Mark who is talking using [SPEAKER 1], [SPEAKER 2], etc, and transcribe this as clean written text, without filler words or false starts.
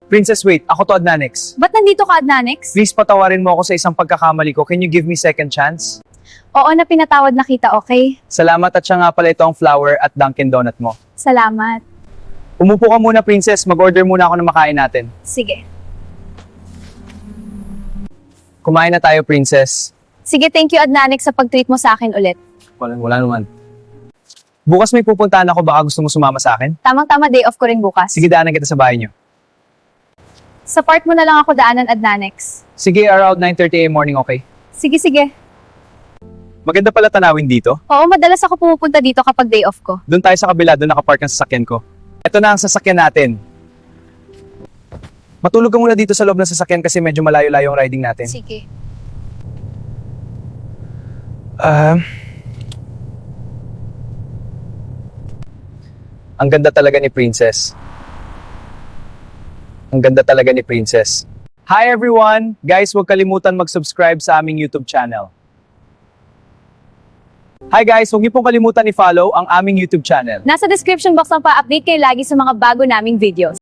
[SPEAKER 1] Princess, wait. Ako to, Adnanix.
[SPEAKER 2] Ba't nandito ka, Adnanix?
[SPEAKER 1] Please patawarin mo ako sa isang pagkakamali ko. Can you give me second chance?
[SPEAKER 2] Oo na pinatawad na kita, okay?
[SPEAKER 1] Salamat at siya nga pala ito ang flower at Dunkin' Donut mo.
[SPEAKER 2] Salamat.
[SPEAKER 1] Umupo ka muna, Princess. Mag-order muna ako ng makain natin.
[SPEAKER 2] Sige.
[SPEAKER 1] Kumain na tayo, Princess.
[SPEAKER 2] Sige, thank you, Adnanix, sa pag-treat mo sa akin ulit.
[SPEAKER 1] Wala naman. Bukas may pupuntahan ako. Baka gusto mo sumama sa akin?
[SPEAKER 2] Tamang-tama day off ko rin bukas.
[SPEAKER 1] Sige, daanan kita sa bahay niyo.
[SPEAKER 2] Sa part mo na lang ako daanan, Adnanix.
[SPEAKER 1] Sige, around 9:30 AM morning, okay?
[SPEAKER 2] Sige, sige.
[SPEAKER 1] Maganda pala tanawin dito.
[SPEAKER 2] Oo, madalas ako pumupunta dito kapag day off ko.
[SPEAKER 1] Doon tayo sa kabila, doon nakapark ang sasakyan ko. Ito na ang sasakyan natin. Matulog ka muna dito sa loob ng sasakyan kasi medyo malayo-layo ang riding natin.
[SPEAKER 2] Sige.
[SPEAKER 1] Ang ganda talaga ni Princess. Ang ganda talaga ni Princess. Hi everyone! Guys, huwag kalimutan mag-subscribe sa aming YouTube channel. Hi guys, huwag niyo pong kalimutan i-follow ang aming YouTube channel.
[SPEAKER 2] Nasa description box ang pa-update kayo lagi sa mga bago naming videos.